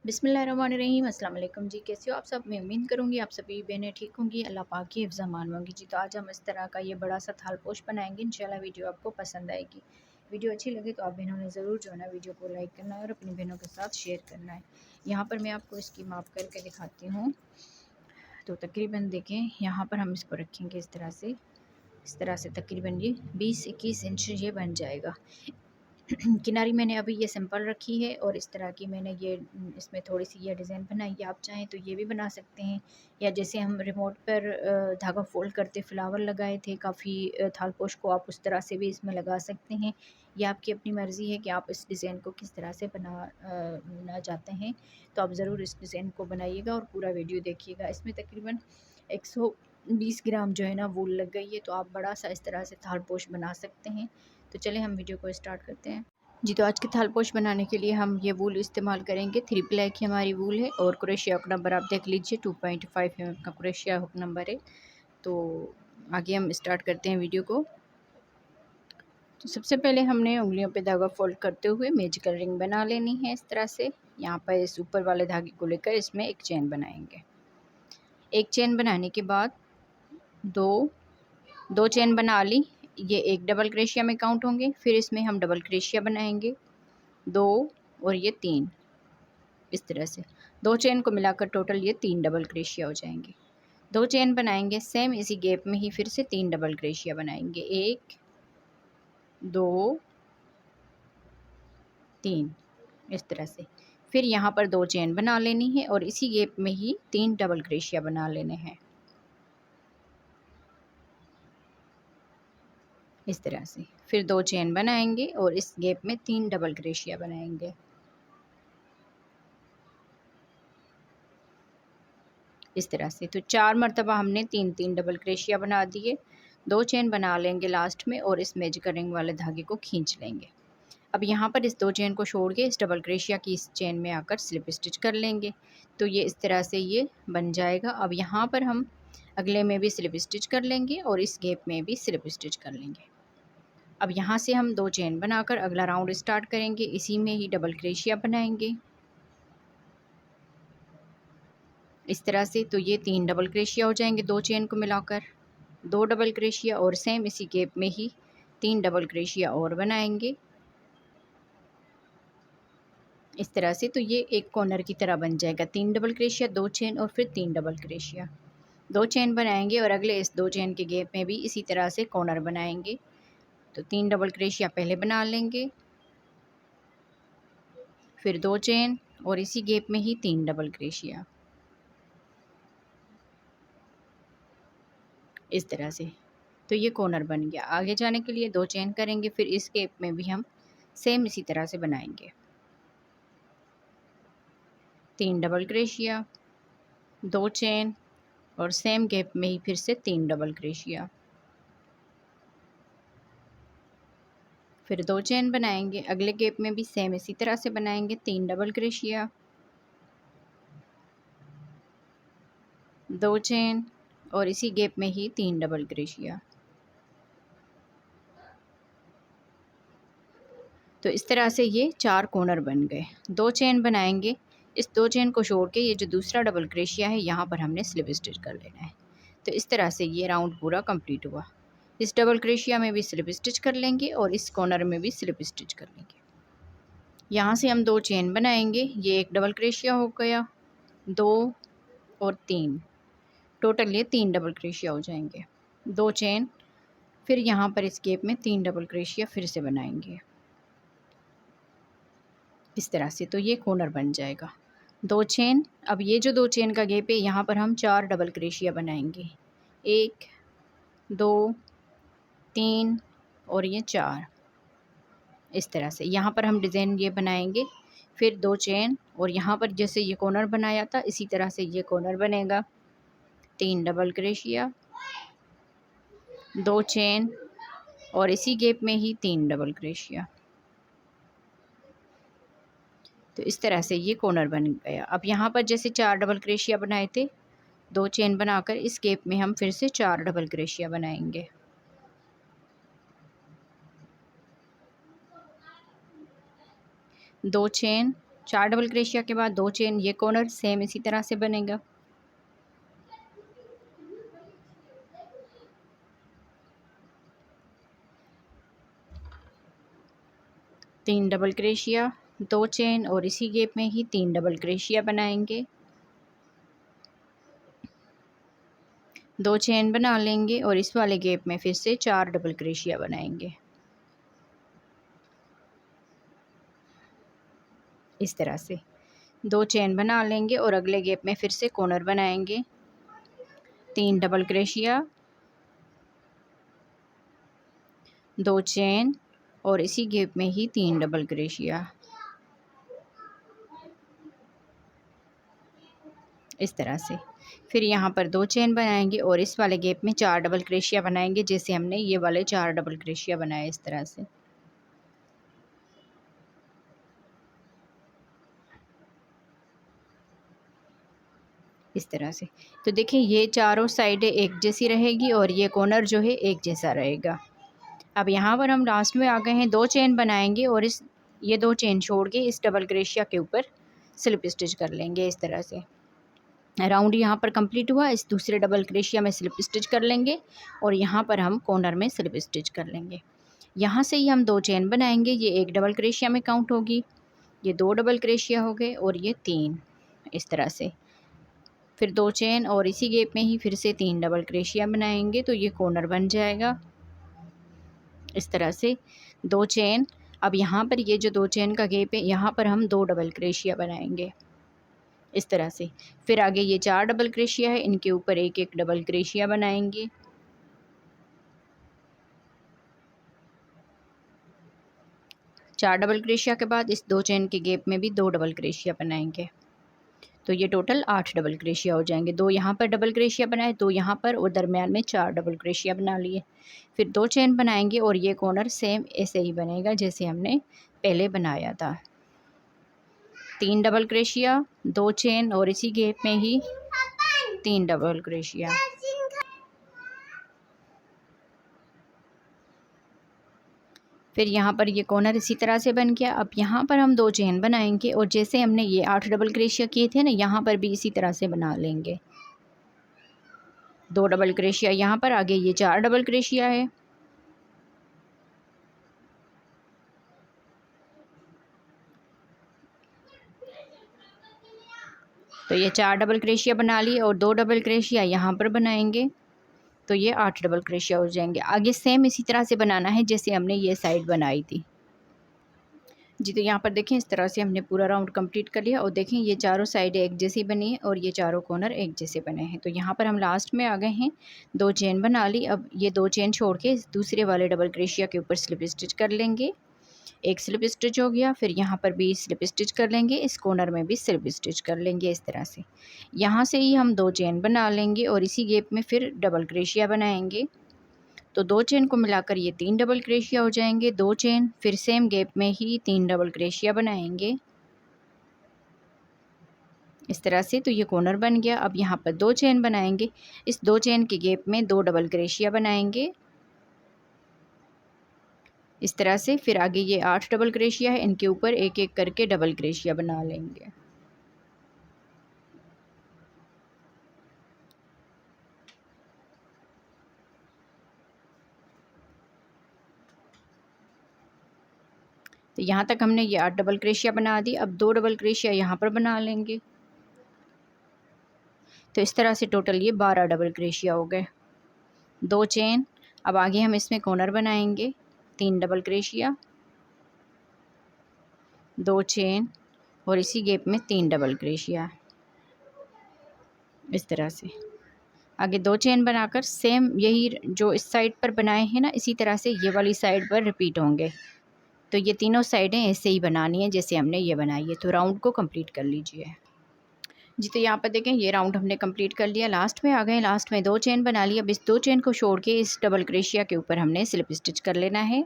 बिस्मिल्लाहिर्रहमानिर्रहीम। अस्सलाम वालेकुम जी, कैसे हो आप सब। मैं उम्मीद करूँगी आप सभी बहनें ठीक होंगी। अल्लाह पाक की हिफ्ज़ अमान मांगी जी। तो आज हम इस तरह का ये बड़ा सा थालपोश बनाएंगे। इंशाल्लाह वीडियो आपको पसंद आएगी। वीडियो अच्छी लगे तो आप बहनों ने ज़रूर जो है ना वीडियो को लाइक करना है और अपनी बहनों के साथ शेयर करना है। यहाँ पर मैं आपको इसकी माप करके दिखाती हूँ। तो तकरीबन देखें, यहाँ पर हम इसको रखेंगे इस तरह से तकरीबन ये 20-21 इंच ये बन जाएगा। किनारी मैंने अभी ये सिंपल रखी है और इस तरह की मैंने ये इसमें थोड़ी सी ये डिज़ाइन बनाई है। आप चाहें तो ये भी बना सकते हैं, या जैसे हम रिमोट पर धागा फोल्ड करते फ्लावर लगाए थे काफ़ी थालपोश को, आप उस तरह से भी इसमें लगा सकते हैं। ये आपकी अपनी मर्ज़ी है कि आप इस डिज़ाइन को किस तरह से बनाना चाहते हैं। तो आप ज़रूर इस डिज़ाइन को बनाइएगा और पूरा वीडियो देखिएगा। इसमें तकरीबन 120 ग्राम जो है ना वूल लग गई है। तो आप बड़ा सा इस तरह से थालपोश बना सकते हैं। तो चले हम वीडियो को स्टार्ट करते हैं जी। तो आज के थालपोश बनाने के लिए हम ये वूल इस्तेमाल करेंगे। 3 प्लाई की हमारी वूल है और क्रोशिया हुक नंबर आप देख लीजिए 2.5 mm का क्रोशिया हुक नंबर है। तो आगे हम स्टार्ट करते हैं वीडियो को। तो सबसे पहले हमने उंगलियों पे धागा फोल्ड करते हुए मैजिकल रिंग बना लेनी है इस तरह से। यहाँ पर इस ऊपर वाले धागे को लेकर इसमें एक चेन बनाएंगे। एक चेन बनाने के बाद दो चेन बना ली। ये एक डबल क्रोशिया में काउंट होंगे। फिर इसमें हम डबल क्रोशिया बनाएंगे 2 और ये 3 इस तरह से। 2 चेन को मिलाकर टोटल ये 3 डबल क्रोशिया हो जाएंगे। 2 चेन बनाएंगे सेम इसी गैप में ही, फिर से 3 डबल क्रोशिया बनाएंगे 1 2 3 इस तरह से। फिर यहाँ पर 2 चेन बना लेनी है और इसी गैप में ही 3 डबल क्रोशिया बना लेने हैं इस तरह से। फिर 2 चेन बनाएंगे और इस गैप में 3 डबल क्रोशिया बनाएंगे इस तरह से। तो 4 मरतबा हमने 3-3 डबल क्रोशिया बना दिए। 2 चेन बना लेंगे लास्ट में और इस मैजिक रिंग वाले धागे को खींच लेंगे। अब यहाँ पर इस 2 चेन को छोड़ के इस डबल क्रोशिया की इस चेन में आकर स्लिप स्टिच कर लेंगे। तो ये इस तरह से ये बन जाएगा। अब यहाँ पर हम अगले में भी स्लिप स्टिच कर लेंगे और इस गैप में भी स्लिप स्टिच कर लेंगे। अब यहाँ से हम 2 चेन बनाकर अगला राउंड स्टार्ट करेंगे। इसी में ही डबल क्रोशिया बनाएंगे इस तरह से। तो ये 3 डबल क्रोशिया हो जाएंगे 2 चेन को मिलाकर। 2 डबल क्रोशिया और सेम इसी गैप में ही 3 डबल क्रोशिया और बनाएंगे इस तरह से। तो ये एक कॉर्नर की तरह बन जाएगा। 3 डबल क्रोशिया 2 चेन और फिर 3 डबल क्रोशिया। 2 चेन बनाएंगे और अगले इस 2 चेन के गैप में भी इसी तरह से कॉर्नर बनाएंगे। तो 3 डबल क्रोशिया पहले बना लेंगे, फिर 2 चेन और इसी गैप में ही 3 डबल क्रोशिया इस तरह से। तो ये कॉर्नर बन गया। आगे जाने के लिए 2 चेन करेंगे, फिर इस गैप में भी हम सेम इसी तरह से बनाएंगे। 3 डबल क्रोशिया 2 चेन और सेम गैप में ही फिर से 3 डबल क्रोशिया। फिर 2 चेन बनाएंगे, अगले गैप में भी सेम इसी तरह से बनाएंगे। 3 डबल क्रोशिया 2 चेन और इसी गैप में ही 3 डबल क्रोशिया। तो इस तरह से ये 4 कॉर्नर बन गए। 2 चेन बनाएंगे, इस 2 चेन को छोड़ के ये जो दूसरा डबल क्रोशिया है यहाँ पर हमने स्लिप स्टिच कर लेना है। तो इस तरह से ये राउंड पूरा कंप्लीट हुआ। इस डबल क्रोशिया में भी स्लिप स्टिच कर लेंगे और इस कॉर्नर में भी स्लिप स्टिच कर लेंगे। यहाँ से हम 2 चेन बनाएंगे। ये एक डबल क्रोशिया हो गया, 2 और 3, टोटल ये 3 डबल क्रोशिया हो जाएंगे। 2 चेन, फिर यहाँ पर इस गैप में 3 डबल क्रोशिया फिर से बनाएंगे इस तरह से। तो ये कॉर्नर बन जाएगा। 2 चेन, अब ये जो 2 चेन का गैप है यहाँ पर हम 4 डबल क्रोशिया बनाएंगे। 1 2 3 और ये 4 इस तरह से। यहाँ पर हम डिज़ाइन ये बनाएंगे। फिर 2 चेन और यहाँ पर जैसे ये कॉर्नर बनाया था इसी तरह से ये कॉर्नर बनेगा। 3 डबल क्रोशिया 2 चेन और इसी गैप में ही 3 डबल क्रोशिया। तो इस तरह से ये कॉर्नर बन गया। अब यहाँ पर जैसे 4 डबल क्रोशिया बनाए थे, 2 चेन बनाकर इस गैप में हम फिर से 4 डबल क्रोशिया बनाएंगे। दो चेन 4 डबल क्रोशिया के बाद 2 चेन, ये कॉर्नर सेम इसी तरह से बनेगा। तीन डबल क्रोशिया, 2 चेन और इसी गैप में ही 3 डबल क्रोशिया बनाएंगे। 2 चेन बना लेंगे और इस वाले गैप में फिर से 4 डबल क्रोशिया बनाएंगे इस तरह से। 2 चेन बना लेंगे और अगले गैप में फिर से कॉर्नर बनाएंगे। 3 डबल क्रोशिया, 2 चेन और इसी गैप में ही 3 डबल क्रोशिया इस तरह से। फिर यहाँ पर 2 चेन बनाएंगे और इस वाले गैप में 4 डबल क्रोशिया बनाएंगे, जैसे हमने ये वाले 4 डबल क्रोशिया बनाए इस तरह से। इस तरह से। तो देखिए ये चारों साइडें एक जैसी रहेगी और ये कॉर्नर जो है एक जैसा रहेगा। अब यहाँ पर हम लास्ट में आ गए हैं, 2 चेन बनाएंगे और ये 2 चेन छोड़ के इस डबल क्रोशिया के ऊपर स्लिप स्टिच कर लेंगे इस तरह से। राउंड यहाँ पर कंप्लीट हुआ, इस दूसरे डबल क्रोशिया में स्लिप स्टिच कर लेंगे और यहाँ पर हम कॉर्नर में स्लिप स्टिच कर लेंगे। यहाँ से ही हम 2 चेन बनाएंगे, ये एक डबल क्रोशिया में काउंट होगी, ये 2 डबल क्रोशिया हो गए और ये 3 इस तरह से। फिर 2 चेन और इसी गैप में ही फिर से 3 डबल क्रोशिया बनाएंगे, तो ये कॉर्नर बन जाएगा इस तरह से। 2 चेन, अब यहाँ पर ये जो 2 चेन का गैप है यहाँ पर हम 2 डबल क्रोशिया बनाएंगे इस तरह से। फिर आगे ये 4 डबल क्रोशिया है, इनके ऊपर एक एक डबल क्रोशिया बनाएंगे। चार डबल क्रोशिया के बाद इस 2 चेन के गैप में भी 2 डबल क्रोशिया बनाएंगे, तो ये टोटल 8 डबल क्रोशिया हो जाएंगे। 2 यहाँ पर डबल क्रोशिया बनाए, 2 यहाँ पर और दरमियान में 4 डबल क्रोशिया बना लिए। फिर 2 चेन बनाएंगे और ये कॉर्नर सेम ऐसे ही बनेगा जैसे हमने पहले बनाया था। 3 डबल क्रोशिया, 2 चेन और इसी गैप में ही 3 डबल क्रोशिया। फिर यहाँ पर ये कॉर्नर इसी तरह से बन गया। अब यहाँ पर हम 2 चेन बनाएंगे और जैसे हमने ये 8 डबल क्रोशिया किए थे ना, यहाँ पर भी इसी तरह से बना लेंगे। 2 डबल क्रोशिया यहाँ पर, आगे ये 4 डबल क्रोशिया है। तो ये 4 डबल क्रोशिया बना लिए और 2 डबल क्रोशिया यहाँ पर बनाएंगे, तो ये 8 डबल क्रोशिया हो जाएंगे। आगे सेम इसी तरह से बनाना है जैसे हमने ये साइड बनाई थी जी। तो यहाँ पर देखें इस तरह से हमने पूरा राउंड कंप्लीट कर लिया और देखें ये चारों साइडें एक जैसी बनी है और ये चारों कॉर्नर एक जैसे बने हैं। तो यहाँ पर हम लास्ट में आ गए हैं, 2 चेन बना ली। अब ये 2 चेन छोड़ के दूसरे वाले डबल क्रोशिया के ऊपर स्लिप स्टिच कर लेंगे। एक स्लिप स्टिच हो गया, फिर यहाँ पर भी स्लिप स्टिच कर लेंगे, इस कॉर्नर में भी स्लिप स्टिच कर लेंगे इस तरह से। यहाँ से ही हम 2 चेन बना लेंगे और इसी गैप में फिर डबल क्रोशिया बनाएंगे। तो 2 चेन को मिलाकर ये 3 डबल क्रोशिया हो जाएंगे। 2 चेन, फिर सेम गैप में ही 3 डबल क्रोशिया बनाएंगे इस तरह से। तो ये कॉर्नर बन गया। अब यहाँ पर 2 चेन बनाएंगे, इस 2 चेन के गैप में 2 डबल क्रोशिया बनाएंगे इस तरह से। फिर आगे ये 8 डबल क्रोशिया है, इनके ऊपर एक एक करके डबल क्रोशिया बना लेंगे। तो यहाँ तक हमने ये 8 डबल क्रोशिया बना दी। अब 2 डबल क्रोशिया यहाँ पर बना लेंगे, तो इस तरह से टोटल ये 12 डबल क्रोशिया हो गए। 2 चेन, अब आगे हम इसमें कॉर्नर बनाएंगे। 3 डबल क्रोशिया, 2 चेन और इसी गैप में 3 डबल क्रोशिया इस तरह से। आगे 2 चेन बनाकर सेम यही जो इस साइड पर बनाए हैं ना, इसी तरह से ये वाली साइड पर रिपीट होंगे। तो ये तीनों साइडें ऐसे ही बनानी है जैसे हमने ये बनाई है। तो राउंड को कंप्लीट कर लीजिए जी। तो यहाँ पर देखें ये राउंड हमने कंप्लीट कर लिया। लास्ट में आ गए, लास्ट में 2 चेन बना लिया। अब इस 2 चेन को छोड़ के इस डबल क्रोशिया के ऊपर हमने स्लिप स्टिच कर लेना है।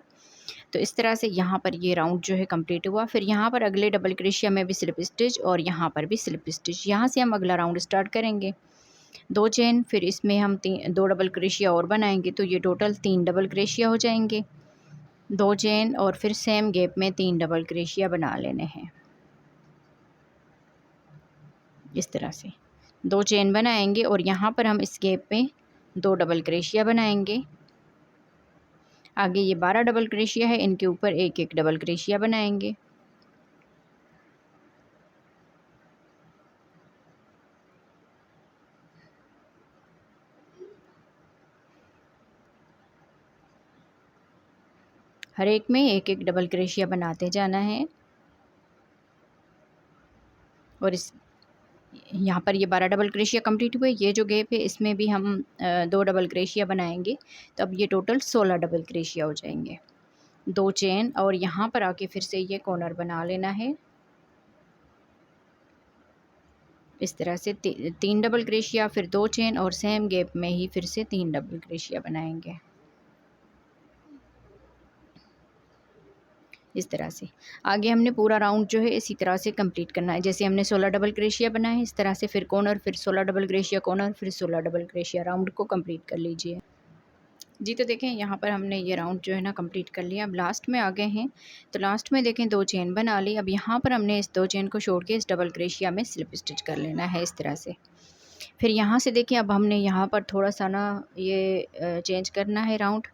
तो इस तरह से यहाँ पर ये राउंड जो है कंप्लीट हुआ। फिर यहाँ पर अगले डबल क्रोशिया में भी स्लिप स्टिच और यहाँ पर भी स्लिप स्टिच। यहाँ से हम अगला राउंड स्टार्ट करेंगे। 2 चेन, फिर इसमें हम 2 डबल क्रोशिया और बनाएंगे, तो ये टोटल 3 डबल क्रोशिया हो जाएंगे। 2 चेन और फिर सेम गैप में 3 डबल क्रोशिया बना लेने हैं। इस तरह से 2 चेन बनाएंगे और यहाँ पर हम इस गैप में 2 डबल क्रोशिया बनाएंगे। आगे ये 12 डबल क्रोशिया है, इनके ऊपर एक एक डबल क्रोशिया बनाएंगे। हर एक में एक एक डबल क्रोशिया बनाते जाना है। और इस यहाँ पर ये 12 डबल क्रोशिया कंप्लीट हुए। ये जो गैप है इसमें भी हम 2 डबल क्रोशिया बनाएंगे, तो अब ये टोटल 16 डबल क्रोशिया हो जाएंगे। 2 चेन और यहाँ पर आके फिर से ये कॉर्नर बना लेना है। इस तरह से 3 डबल क्रोशिया, फिर 2 चेन और सेम गैप में ही फिर से 3 डबल क्रोशिया बनाएंगे। इस तरह से आगे हमने पूरा राउंड जो है इसी तरह से कंप्लीट करना है। जैसे हमने 16 डबल क्रोशिया बनाए हैं, इस तरह से फिर कॉर्नर, फिर 16 डबल क्रोशिया कॉर्नर, फिर 16 डबल क्रोशिया, राउंड को कंप्लीट कर लीजिए जी। तो देखें यहाँ पर हमने ये राउंड जो है ना कंप्लीट कर लिया। अब लास्ट में आ गए हैं, तो लास्ट में देखें 2 चेन बना ली। अब यहाँ पर हमने इस 2 चेन को छोड़ के इस डबल क्रोशिया में स्लिप स्टिच कर लेना है इस तरह से। फिर यहाँ से देखिए अब हमने यहाँ पर थोड़ा सा ना ये चेंज करना है राउंड,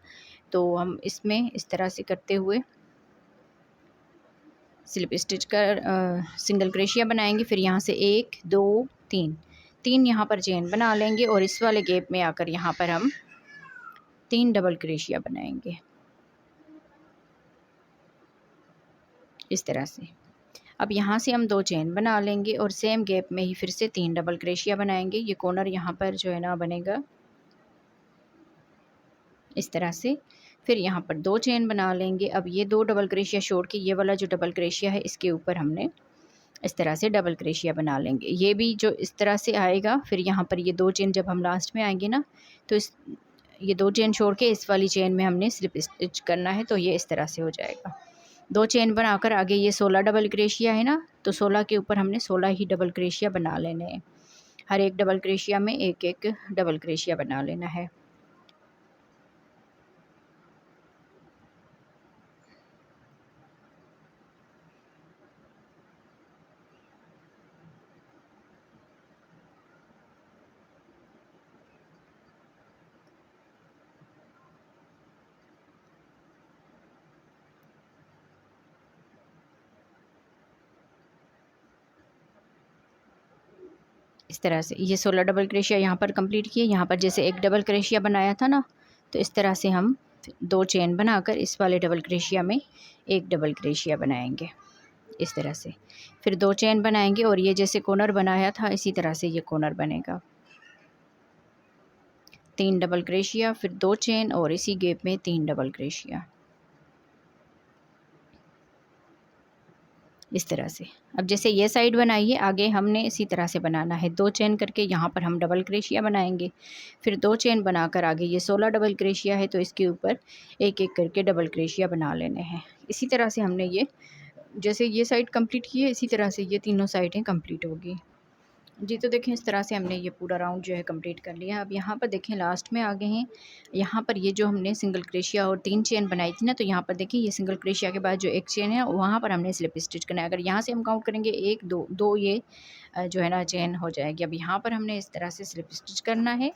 तो हम इसमें इस तरह से करते हुए स्लिप स्टिच कर सिंगल क्रोशिया बनाएंगे। फिर यहाँ से 1 2 3 यहाँ पर चेन बना लेंगे और इस वाले गैप में आकर यहाँ पर हम 3 डबल क्रोशिया बनाएंगे इस तरह से। अब यहाँ से हम 2 चेन बना लेंगे और सेम गैप में ही फिर से 3 डबल क्रोशिया बनाएंगे। ये कॉर्नर यहाँ पर जो है ना बनेगा इस तरह से। फिर यहाँ पर 2 चेन बना लेंगे। अब ये 2 डबल क्रोशिया छोड़ के ये वाला जो डबल क्रोशिया है इसके ऊपर हमने इस तरह से डबल क्रोशिया बना लेंगे। ये भी जो इस तरह से आएगा, फिर यहाँ पर ये 2 चेन जब हम लास्ट में आएंगे ना, तो ये 2 चेन छोड़ के इस वाली चेन में हमने स्लिप स्टिच करना है, तो ये इस तरह से हो जाएगा। 2 चेन बनाकर आगे ये 16 डबल क्रोशिया है ना, तो 16 के ऊपर हमने 16 ही डबल क्रोशिया बना लेने हैं। हर एक डबल क्रोशिया में एक एक डबल क्रोशिया बना लेना है। इस तरह से ये 16 डबल क्रोशिया यहाँ पर कंप्लीट किए। यहाँ पर जैसे एक डबल क्रोशिया बनाया था ना, तो इस तरह से हम 2 चेन बनाकर इस वाले डबल क्रोशिया में एक डबल क्रोशिया बनाएंगे इस तरह से। फिर 2 चेन बनाएंगे और ये जैसे कॉर्नर बनाया था इसी तरह से ये कॉर्नर बनेगा। 3 डबल क्रोशिया, फिर 2 चेन और इसी गैप में 3 डबल क्रोशिया इस तरह से। अब जैसे ये साइड बनाइए, आगे हमने इसी तरह से बनाना है। 2 चेन करके यहाँ पर हम डबल क्रोशिया बनाएंगे। फिर 2 चेन बनाकर आगे ये 16 डबल क्रोशिया है, तो इसके ऊपर एक एक करके डबल क्रोशिया बना लेने हैं। इसी तरह से हमने ये जैसे ये साइड कंप्लीट की है, इसी तरह से ये तीनों साइडें कंप्लीट होगी जी। तो देखें इस तरह से हमने ये पूरा राउंड जो है कंप्लीट कर लिया। अब यहाँ पर देखें लास्ट में आ गए हैं। यहाँ पर ये जो हमने सिंगल क्रोशिया और 3 चेन बनाई थी ना, तो यहाँ पर देखिए ये सिंगल क्रोशिया के बाद जो एक चेन है वहाँ पर हमने स्लिप स्टिच करना है। अगर यहाँ से हम काउंट करेंगे 1 2 2 ये जो है ना चेन हो जाएगी। अब यहाँ पर हमने इस तरह से स्लिप स्टिच करना है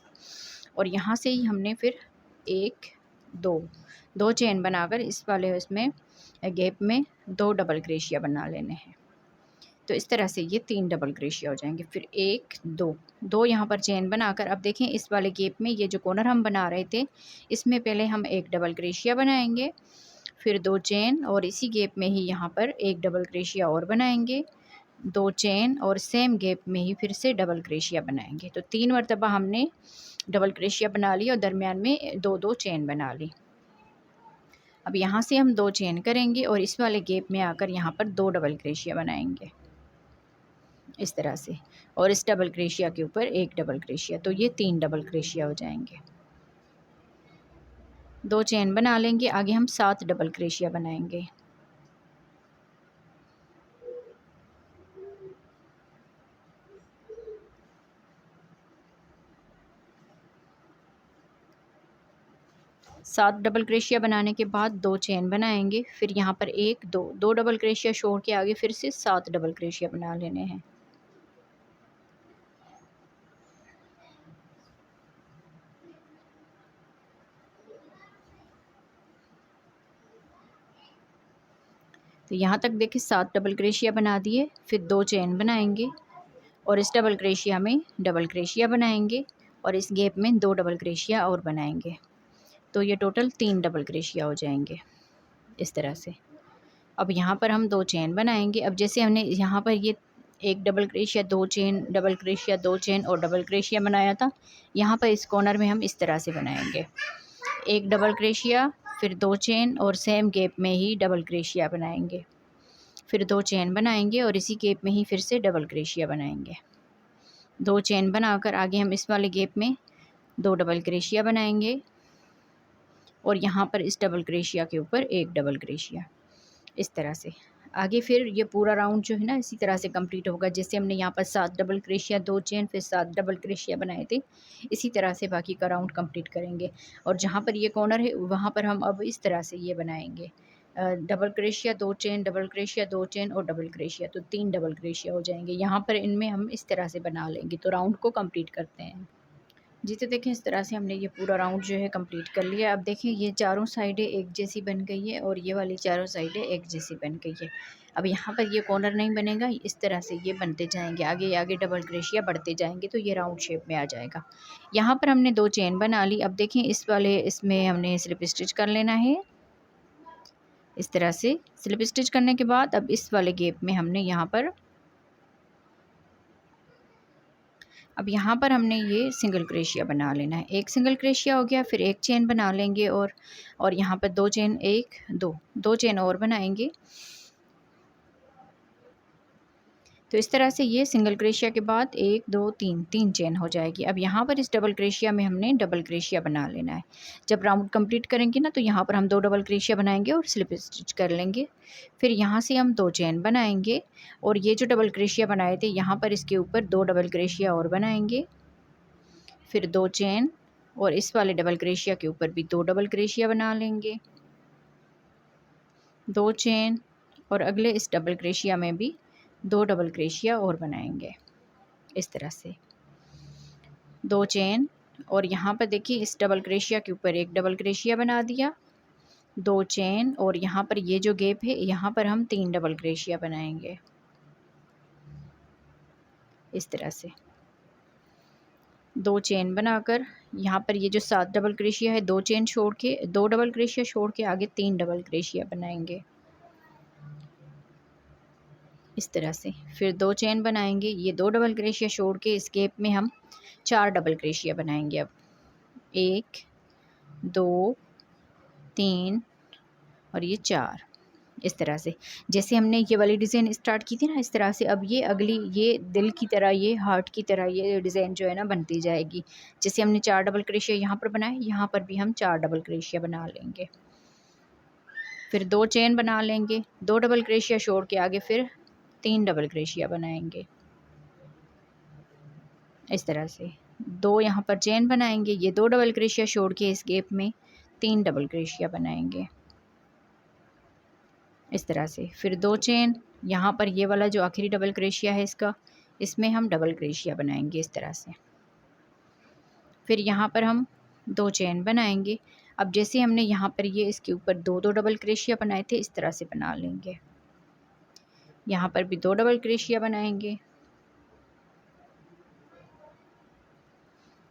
और यहाँ से ही हमने फिर 1 2 चेन बनाकर इस वाले इसमें गैप में 2 डबल क्रोशिया बना लेने हैं। तो इस तरह से ये 3 डबल क्रोशिया हो जाएंगे। फिर 1 2 यहाँ पर चेन बनाकर अब देखें इस वाले गैप में ये जो कॉर्नर हम बना रहे थे इसमें पहले हम एक डबल क्रोशिया बनाएंगे, फिर 2 चेन और इसी गैप में ही यहाँ पर एक डबल क्रोशिया और बनाएंगे, 2 चेन और सेम गैप में ही फिर से डबल क्रोशिया बनाएंगे। तो 3 मरतबा हमने डबल क्रोशिया बना ली और दरमियान में 2 चेन बना ली। अब यहाँ से हम 2 चेन करेंगे और इस वाले गैप में आकर यहाँ पर 2 डबल क्रोशिया बनाएंगे इस तरह से, और इस डबल क्रोशिया के ऊपर एक डबल क्रोशिया, तो ये 3 डबल क्रोशिया हो जाएंगे। 2 चेन बना लेंगे, आगे हम 7 डबल क्रोशिया बनाएंगे। सात डबल क्रोशिया बनाने के बाद 2 चेन बनाएंगे, फिर यहाँ पर 1 2 डबल क्रोशिया छोड़ के आगे फिर से 7 डबल क्रोशिया बना लेने हैं। तो यहाँ तक देखिए 7 डबल क्रोशिया बना दिए, फिर 2 चेन बनाएंगे और इस डबल क्रोशिया में डबल क्रोशिया बनाएंगे और इस गैप में 2 डबल क्रोशिया और बनाएंगे। तो ये टोटल 3 डबल क्रोशिया हो जाएंगे इस तरह से। अब यहाँ पर हम 2 चेन बनाएंगे। अब जैसे हमने यहाँ पर ये एक double crochet, 2 chain, double crochet, 2 chain और डबल क्रोशिया बनाया था, यहाँ पर इस कॉर्नर में हम इस तरह से बनाएंगे। एक डबल क्रोशिया, फिर 2 चेन और सेम गैप में ही डबल क्रोशिया बनाएंगे, फिर 2 चेन बनाएंगे और इसी गैप में ही फिर से डबल क्रोशिया बनाएंगे। 2 चेन बनाकर आगे हम इस वाले गैप में 2 डबल क्रोशिया बनाएंगे और यहाँ पर इस डबल क्रोशिया के ऊपर एक डबल क्रोशिया, इस तरह से। आगे फिर ये पूरा राउंड जो है ना इसी तरह से कंप्लीट होगा। जैसे हमने यहाँ पर 7 डबल क्रोशिया, 2 चेन, फिर 7 डबल क्रोशिया बनाए थे, इसी तरह से बाकी का राउंड कंप्लीट करेंगे। और जहाँ पर ये कॉर्नर है वहाँ पर हम अब इस तरह से ये बनाएंगे, double crochet, 2 chain, double crochet, 2 chain और डबल क्रोशिया, तो 3 डबल क्रोशिया हो जाएंगे। यहाँ पर इनमें हम इस तरह से बना लेंगे। तो राउंड को कंप्लीट करते हैं जी। तो देखें इस तरह से हमने ये पूरा राउंड जो है कंप्लीट कर लिया। अब देखें ये चारों साइडें एक जैसी बन गई है और ये वाली चारों साइडें एक जैसी बन गई है। अब यहाँ पर ये कॉर्नर नहीं बनेगा, इस तरह से ये बनते जाएंगे, आगे आगे डबल क्रोशिया बढ़ते जाएंगे तो ये राउंड शेप में आ जाएगा। यहाँ पर हमने 2 चेन बना ली। अब देखें इस वाले इसमें हमने स्लिप स्टिच कर लेना है इस तरह से। स्लिप स्टिच करने के बाद अब इस वाले गैप में हमने यहाँ पर हमने ये सिंगल क्रोशिया बना लेना है। एक सिंगल क्रोशिया हो गया, फिर एक चेन बना लेंगे और यहाँ पर 2 चेन, 1 2 चेन और बनाएंगे। तो इस तरह से ये सिंगल क्रोशिया के बाद 1 2 3 चेन हो जाएगी। अब यहाँ पर इस डबल क्रोशिया में हमने डबल क्रोशिया बना लेना है। जब राउंड कंप्लीट करेंगे ना तो यहाँ पर हम 2 डबल क्रोशिया बनाएंगे और स्लिप स्टिच कर लेंगे। फिर यहाँ से हम 2 चेन बनाएंगे और ये जो डबल क्रोशिया बनाए थे यहाँ पर इसके ऊपर 2 डबल क्रोशिया और बनाएंगे, फिर 2 चेन और इस वाले डबल क्रोशिया के ऊपर भी 2 डबल क्रोशिया बना लेंगे, 2 चेन और अगले इस डबल क्रोशिया में भी 2 डबल क्रोशिया और बनाएंगे इस तरह से, 2 चेन और यहाँ पर देखिए इस डबल क्रोशिया के ऊपर एक डबल क्रोशिया बना दिया, 2 चेन और यहाँ पर ये जो गैप है यहाँ पर हम 3 डबल क्रोशिया बनाएंगे इस तरह से। 2 चेन बनाकर यहाँ पर ये जो 7 डबल क्रोशिया है 2 चेन छोड़ के 2 डबल क्रोशिया छोड़ के आगे 3 डबल क्रोशिया बनाएंगे इस तरह से। फिर 2 चेन बनाएंगे, ये 2 डबल क्रोशिया छोड़ के इस गैप में हम 4 डबल क्रोशिया बनाएंगे। अब 1 2 3 और ये 4 इस तरह से। जैसे हमने ये वाली डिज़ाइन स्टार्ट की थी ना इस तरह से, अब ये अगली ये दिल की तरह, ये हार्ट की तरह ये डिज़ाइन जो है ना बनती जाएगी। जैसे हमने 4 डबल क्रोशिया यहाँ पर बनाए, यहाँ पर भी हम 4 डबल क्रोशिया बना लेंगे। फिर 2 चेन बना लेंगे, 2 डबल क्रोशिया छोड़ के आगे फिर 3 डबल क्रोशिया बनाएंगे इस तरह से। 2 यहाँ पर चेन बनाएंगे, ये 2 डबल क्रोशिया छोड़ के इस गैप में 3 डबल क्रोशिया बनाएंगे इस तरह से। फिर 2 चेन, यहाँ पर ये वाला जो आखिरी डबल क्रोशिया है इसका, इसमें हम डबल क्रोशिया बनाएंगे इस तरह से। फिर यहाँ पर हम 2 चेन बनाएंगे। अब जैसे हमने यहाँ पर ये इसके ऊपर 2 डबल क्रोशिया बनाए थे इस तरह से बना लेंगे। यहाँ पर भी 2 डबल क्रोशिया बनाएंगे,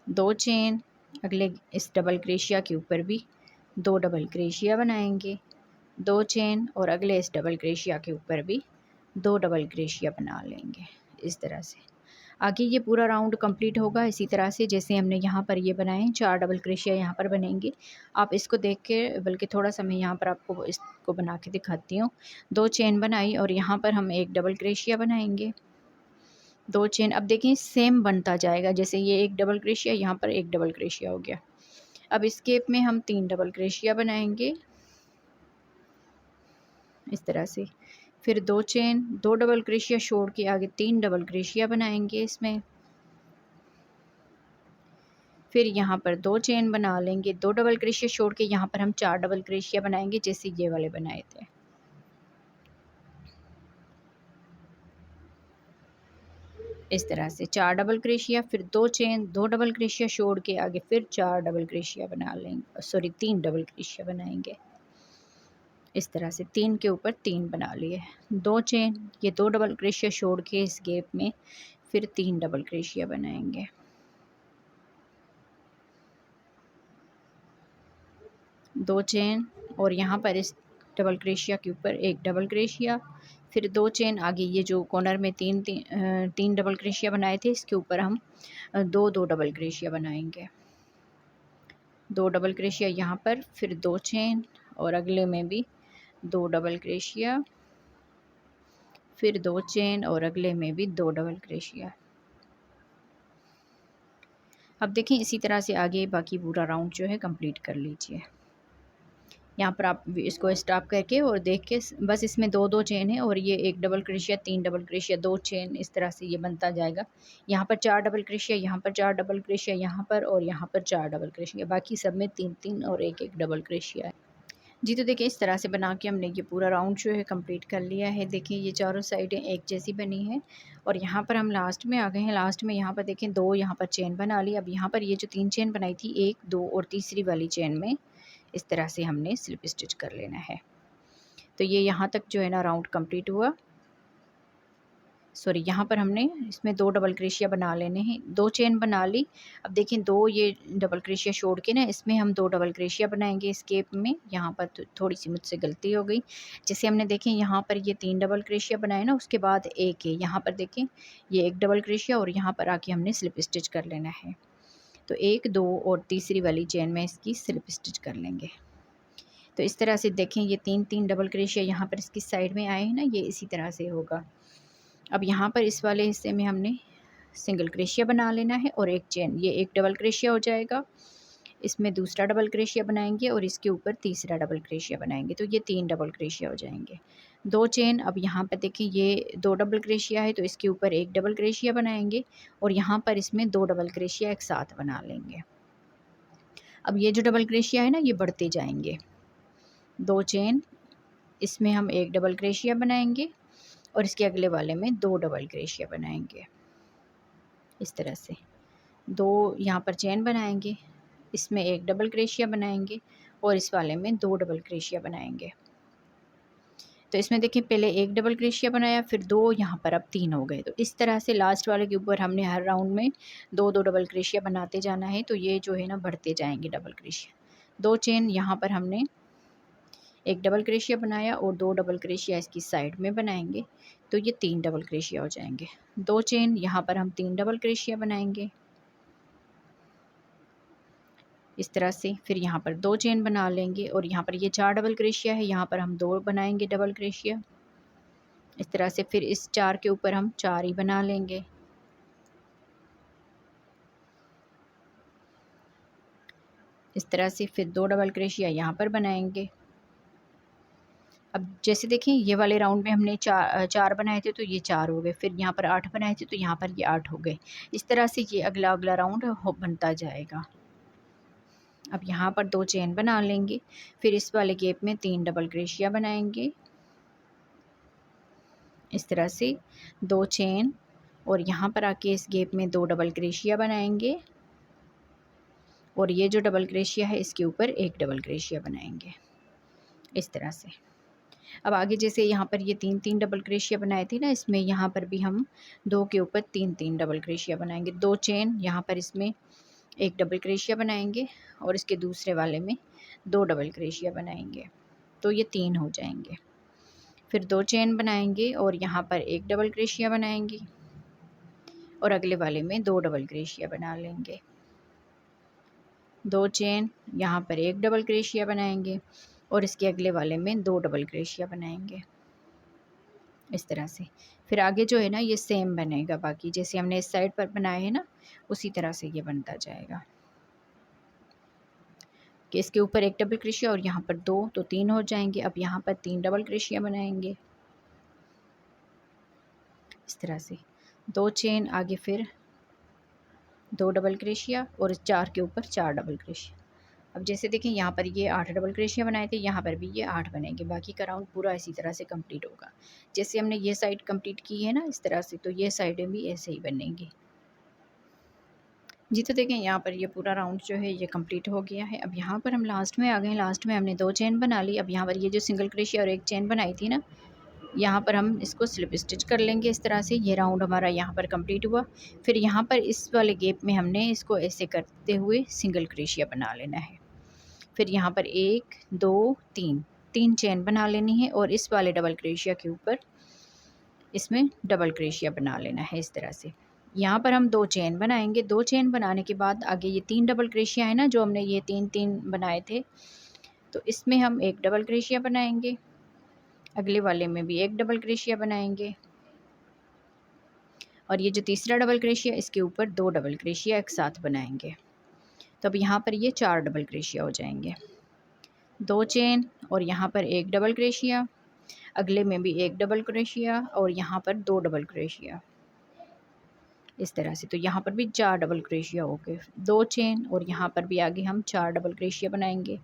2 चेन, अगले इस डबल क्रोशिया के ऊपर भी 2 डबल क्रोशिया बनाएंगे, 2 चेन और अगले इस डबल क्रोशिया के ऊपर भी 2 डबल क्रोशिया बना लेंगे इस तरह से। आगे ये पूरा राउंड कंप्लीट होगा इसी तरह से जैसे हमने यहाँ पर ये बनाए। 4 डबल क्रोशिया यहाँ पर बनेंगे। आप इसको देख के, बल्कि थोड़ा सा मैं यहाँ पर आपको इसको बना के दिखाती हूँ। 2 चेन बनाई और यहाँ पर हम एक डबल क्रोशिया बनाएंगे, 2 चेन। अब देखें सेम बनता जाएगा, जैसे ये एक डबल क्रोशिया, यहाँ पर एक डबल क्रोशिया हो गया। अब इस गैप में हम 3 डबल क्रोशिया बनाएंगे इस तरह से। फिर 2 चेन, 2 डबल क्रोशिया छोड़ के आगे 3 डबल क्रोशिया बनाएंगे इसमें। फिर यहाँ पर 2 चेन बना लेंगे, 2 डबल क्रोशिया छोड़ के यहाँ पर हम 4 डबल क्रोशिया बनाएंगे जैसे ये वाले बनाए थे इस तरह से। 4 डबल क्रोशिया, फिर 2 चेन, 2 डबल क्रोशिया छोड़ के आगे फिर 4 डबल क्रोशिया बना लेंगे, सॉरी 3 डबल क्रोशिया बनाएंगे इस तरह से 3 के ऊपर 3 बना लिए, 2 चेन, ये 2 डबल क्रोशिया छोड़ के इस गैप में फिर 3 डबल क्रोशिया बनाएंगे। 2 चेन और यहाँ पर इस डबल क्रोशिया के ऊपर एक डबल क्रोशिया, फिर 2 चेन आगे ये जो कॉर्नर में तीन डबल क्रोशिया बनाए थे इसके ऊपर हम दो डबल क्रोशिया बनाएंगे। 2 डबल क्रोशिया यहाँ पर, फिर 2 चेन और अगले में भी 2 डबल क्रोशिया, फिर 2 चेन और अगले में भी 2 डबल क्रोशिया। अब देखें इसी तरह से आगे बाकी पूरा राउंड जो है कंप्लीट कर लीजिए। यहाँ पर आप इसको स्टॉप करके और देख के बस इसमें 2 चेन है और ये एक double crochet, 3 double crochet, 2 chain, इस तरह से ये बनता जाएगा। यहाँ पर 4 डबल क्रोशिया, यहाँ पर 4 डबल क्रोशिया, यहाँ पर और यहाँ पर 4 डबल क्रोशिया, बाकी सब में 3 और एक डबल क्रोशिया है जी। तो देखिए इस तरह से बना के हमने ये पूरा राउंड जो है कंप्लीट कर लिया है। देखिए ये चारों साइडें एक जैसी बनी है और यहाँ पर हम लास्ट में आ गए हैं। लास्ट में यहाँ पर देखें 2 यहाँ पर चेन बना ली। अब यहाँ पर ये जो 3 चेन बनाई थी, 1, 2 और तीसरी वाली चेन में इस तरह से हमने स्लिप स्टिच कर लेना है। तो ये यहाँ तक जो है ना राउंड कंप्लीट हुआ। सॉरी, यहाँ पर हमने इसमें 2 डबल क्रोशिया बना लेने हैं, 2 चेन बना ली। अब देखें 2 ये डबल क्रोशिया छोड़ के ना इसमें हम 2 डबल क्रोशिया बनाएंगे इस गैप में। यहाँ पर थोड़ी सी मुझसे गलती हो गई। जैसे हमने देखें यहाँ पर ये 3 डबल क्रोशिया बनाए ना, उसके बाद एक है यहाँ पर देखें ये एक डबल क्रोशिया और यहाँ पर आके हमने स्लिप स्टिच कर लेना है। तो 1, 2 और तीसरी वाली चेन में इसकी स्लिप स्टिच कर लेंगे। तो इस तरह से देखें ये 3 डबल क्रोशिया यहाँ पर इसकी साइड में आए हैं ना, ये इसी तरह से होगा। अब यहाँ पर इस वाले हिस्से में हमने सिंगल क्रोशिया बना लेना है और एक चेन, ये एक डबल क्रोशिया हो जाएगा। इसमें दूसरा डबल क्रोशिया बनाएंगे और इसके ऊपर तीसरा डबल क्रोशिया बनाएंगे, तो ये 3 डबल क्रोशिया हो जाएंगे। 2 चेन, अब यहाँ पर देखिए ये 2 डबल क्रोशिया है तो इसके ऊपर एक डबल क्रोशिया बनाएंगे और यहाँ पर इसमें 2 डबल क्रोशिया एक साथ बना लेंगे। अब ये जो डबल क्रोशिया है ना ये बढ़ते जाएंगे। 2 चेन, इसमें हम एक डबल क्रोशिया बनाएंगे और इसके अगले वाले में 2 डबल क्रोशिया बनाएंगे। इस तरह से 2 यहाँ पर चेन बनाएंगे, इसमें एक डबल क्रोशिया बनाएंगे और इस वाले में 2 डबल क्रोशिया बनाएंगे। तो इसमें देखिए पहले एक डबल क्रोशिया बनाया, फिर 2, यहाँ पर अब 3 हो गए। तो इस तरह से लास्ट वाले के ऊपर हमने हर राउंड में 2 डबल क्रोशिया बनाते जाना है। तो ये जो है ना बढ़ते जाएंगे डबल क्रोशिया। 2 चेन, यहाँ पर हमने एक डबल क्रोशिया बनाया और 2 डबल क्रोशिया इसकी साइड में बनाएंगे, तो ये 3 डबल क्रोशिया हो जाएंगे। 2 चेन, यहाँ पर हम 3 डबल क्रोशिया बनाएंगे इस तरह से। फिर यहाँ पर 2 चेन बना लेंगे और यहाँ पर ये 4 डबल क्रोशिया है, यहाँ पर हम 2 बनाएंगे डबल क्रोशिया इस तरह से। फिर इस 4 के ऊपर हम 4 ही बना लेंगे इस तरह से। फिर 2 डबल क्रोशिया यहाँ पर बनाएंगे। अब जैसे देखें ये वाले राउंड में हमने 4 बनाए थे तो ये 4 हो गए, फिर यहाँ पर 8 बनाए थे तो यहाँ पर ये 8 हो गए। इस तरह से ये अगला राउंड बनता जाएगा। अब यहाँ पर 2 चेन बना लेंगे, फिर इस वाले गैप में 3 डबल क्रोशिया बनाएंगे इस तरह से। 2 चेन और यहाँ पर आके इस गैप में 2 डबल क्रोशिया बनाएंगे और ये जो डबल क्रोशिया है इसके ऊपर एक डबल क्रोशिया बनाएंगे इस तरह से। अब आगे जैसे यहाँ पर ये 3 डबल क्रोशिया बनाए थे ना, इसमें यहाँ पर भी हम 2 के ऊपर 3 डबल क्रोशिया बनाएंगे। 2 चेन, यहाँ पर इसमें एक डबल क्रोशिया बनाएंगे और इसके दूसरे वाले में 2 डबल क्रोशिया बनाएंगे, तो ये 3 हो जाएंगे। फिर 2 चेन बनाएंगे और यहाँ पर एक डबल क्रोशिया बनाएंगे और अगले वाले में 2 डबल क्रोशिया बना लेंगे। 2 चेन, यहाँ पर एक डबल क्रोशिया बनाएंगे और इसके अगले वाले में 2 डबल क्रोशिया बनाएंगे इस तरह से। फिर आगे जो है ना ये सेम बनेगा, बाकी जैसे हमने इस साइड पर बनाए हैं ना उसी तरह से ये बनता जाएगा कि इसके ऊपर एक डबल क्रोशिया और यहाँ पर 2, तो 3 हो जाएंगे। अब यहाँ पर 3 डबल क्रोशिया बनाएंगे इस तरह से। 2 चेन, आगे फिर 2 डबल क्रोशिया और 4 के ऊपर 4 डबल क्रोशिया। अब जैसे देखें यहाँ पर ये 8 डबल क्रोशिया बनाए थे, यहाँ पर भी ये 8 बनेंगे। बाकी का राउंड पूरा इसी तरह से कंप्लीट होगा। जैसे हमने ये साइड कंप्लीट की है ना इस तरह से, तो ये साइडें भी ऐसे ही बनेंगी जी, तो देखें यहाँ पर ये पूरा राउंड जो है ये कंप्लीट हो गया है। अब यहाँ पर हम लास्ट में आ गए हैं, लास्ट में हमने 2 चेन बना ली। अब यहाँ पर ये जो सिंगल क्रोशिया और एक चेन बनाई थी ना, यहाँ पर हम इसको स्लिप स्टिच कर लेंगे इस तरह से। ये राउंड हमारा यहाँ पर कंप्लीट हुआ। फिर यहाँ पर इस वाले गैप में हमने इसको ऐसे करते हुए सिंगल क्रोशिया बना लेना है। फिर यहाँ पर 1 2 3 3 चेन बना लेनी है और इस वाले डबल क्रोशिया के ऊपर इसमें डबल क्रोशिया बना लेना है इस तरह से। यहाँ पर हम 2 चेन बनाएंगे। 2 चेन बनाने के बाद आगे ये 3 डबल क्रोशिया है ना, जो हमने ये 3-3 बनाए थे, तो इसमें हम एक डबल क्रोशिया बनाएंगे, अगले वाले में भी एक डबल क्रोशिया बनाएंगे और ये जो तीसरा डबल क्रोशिया इसके ऊपर 2 डबल क्रोशिया एक साथ बनाएंगे। तो अब यहाँ पर ये 4 डबल क्रोशिया हो जाएंगे। 2 चेन और यहाँ पर एक डबल क्रोशिया, अगले में भी एक डबल क्रोशिया और यहाँ पर 2 डबल क्रोशिया इस तरह से। तो यहाँ पर भी 4 डबल क्रोशिया हो गए। 2 चेन और यहाँ पर भी आगे हम 4 डबल क्रोशिया बनाएंगे।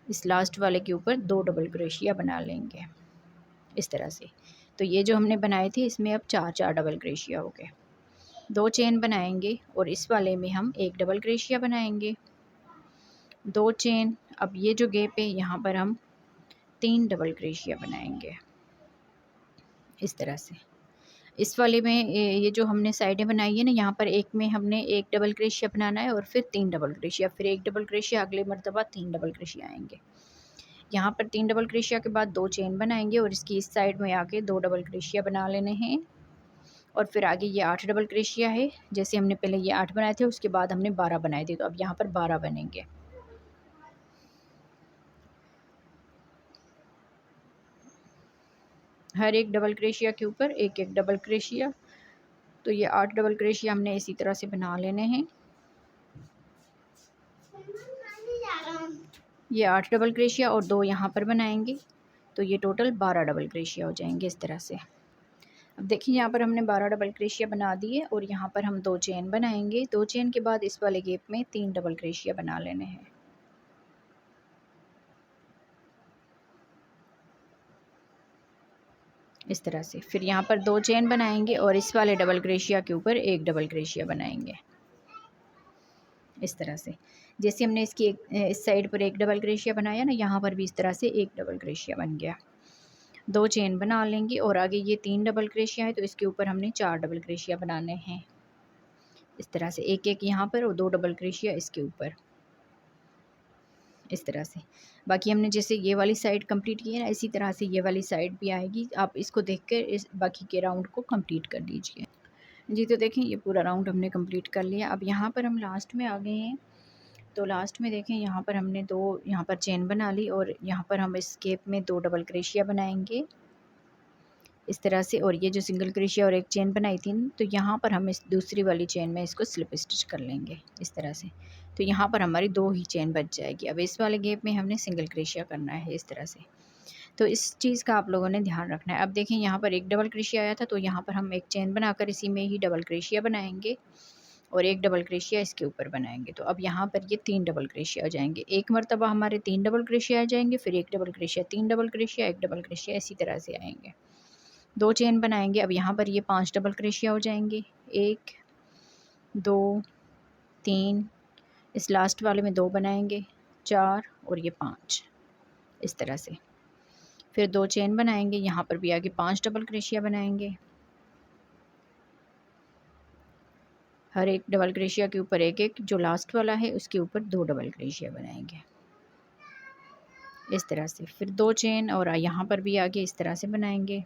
इस लास्ट वाले के ऊपर 2 डबल क्रोशिया बना लेंगे इस तरह से। तो ये जो हमने बनाए थे इसमें अब 4-4 डबल क्रोशिया हो गए। 2 चेन बनाएंगे और इस वाले में हम एक डबल क्रोशिया बनाएंगे। 2 चेन, अब ये जो गैप है यहाँ पर हम 3 डबल क्रोशिया बनाएंगे इस तरह से। इस वाले में ये जो हमने साइडें बनाई है ना, यहाँ पर एक में हमने एक डबल क्रोशिया बनाना है और फिर 3 डबल क्रोशिया, फिर एक डबल क्रोशिया, अगले मर्तबा 3 डबल क्रोशिया आएंगे। यहाँ पर 3 डबल क्रोशिया के बाद 2 चेन बनाएंगे और इसकी इस साइड में आके 2 डबल क्रोशिया बना लेने हैं और फिर आगे ये 8 डबल क्रोशिया है। जैसे हमने पहले ये 8 बनाए थे, उसके बाद हमने 12 बनाए थे, तो अब यहाँ पर 12 बनेंगे। हर एक डबल क्रोशिया के ऊपर एक एक डबल क्रोशिया। तो ये 8 डबल क्रोशिया हमने इसी तरह से बना लेने हैं। ये 8 डबल क्रोशिया और 2 यहाँ पर बनाएंगे, तो ये टोटल 12 डबल क्रोशिया हो जाएंगे इस तरह से। अब देखिए यहाँ पर हमने 12 डबल क्रोशिया बना दिए और यहाँ पर हम 2 चेन बनाएंगे। 2 चेन के बाद इस वाले गैप में 3 डबल क्रोशिया बना लेने हैं इस तरह से। फिर यहाँ पर 2 चेन बनाएंगे और इस वाले डबल क्रोशिया के ऊपर एक डबल क्रोशिया बनाएंगे इस तरह से। जैसे हमने इसकी इस साइड पर एक डबल क्रोशिया बनाया ना, यहाँ पर भी इस तरह से एक डबल क्रोशिया बन गया। 2 चेन बना लेंगे और आगे ये 3 डबल क्रोशिया है, तो इसके ऊपर हमने 4 डबल क्रोशिया बनाने हैं इस तरह से। एक एक यहाँ पर और 2 डबल क्रोशिया इसके ऊपर इस तरह से। बाकी हमने जैसे ये वाली साइड कंप्लीट की है ना, इसी तरह से ये वाली साइड भी आएगी। आप इसको देख कर इस बाकी के राउंड को कंप्लीट कर लीजिए। जी, तो देखें ये पूरा राउंड हमने कंप्लीट कर लिया। अब यहाँ पर हम लास्ट में आ गए हैं। तो लास्ट में देखें यहाँ पर हमने 2 यहाँ पर चेन बना ली और यहाँ पर हम इस गैप में 2 डबल क्रोशिया बनाएंगे इस तरह से। और ये जो सिंगल क्रोशिया और एक चेन बनाई थी, तो यहाँ पर हम इस दूसरी वाली चेन में इसको स्लिप स्टिच कर लेंगे इस तरह से। तो यहाँ पर हमारी 2 ही चेन बच जाएगी। अब इस वाले गैप में हमने सिंगल क्रोशिया करना है इस तरह से। तो इस चीज़ का आप लोगों ने ध्यान रखना है। अब देखें यहाँ पर एक डबल क्रोशिया आया था, तो यहाँ पर हम एक चेन बनाकर इसी में ही डबल क्रोशिया बनाएंगे और एक डबल क्रोशिया इसके ऊपर बनाएंगे। तो अब यहाँ पर ये 3 डबल क्रोशिया हो जाएंगे। एक मरतबा हमारे 3 डबल क्रोशिया आ जाएंगे, फिर एक डबल क्रोशिया, 3 डबल क्रोशिया, एक डबल क्रोशिया, इसी तरह से आएंगे। 2 चेन बनाएंगे। अब यहाँ पर ये 5 डबल क्रोशिया हो जाएंगे। 1 2 3, इस लास्ट वाले में 2 बनाएंगे, 4 और ये 5 इस तरह से। फिर 2 चेन बनाएंगे, यहाँ पर भी आगे 5 डबल क्रोशिया बनाएंगे। हर एक डबल क्रोशिया के ऊपर एक एक, जो लास्ट वाला है उसके ऊपर 2 डबल क्रोशिया बनाएंगे इस तरह से। फिर 2 चेन और यहाँ पर भी आगे इस तरह से बनाएंगे।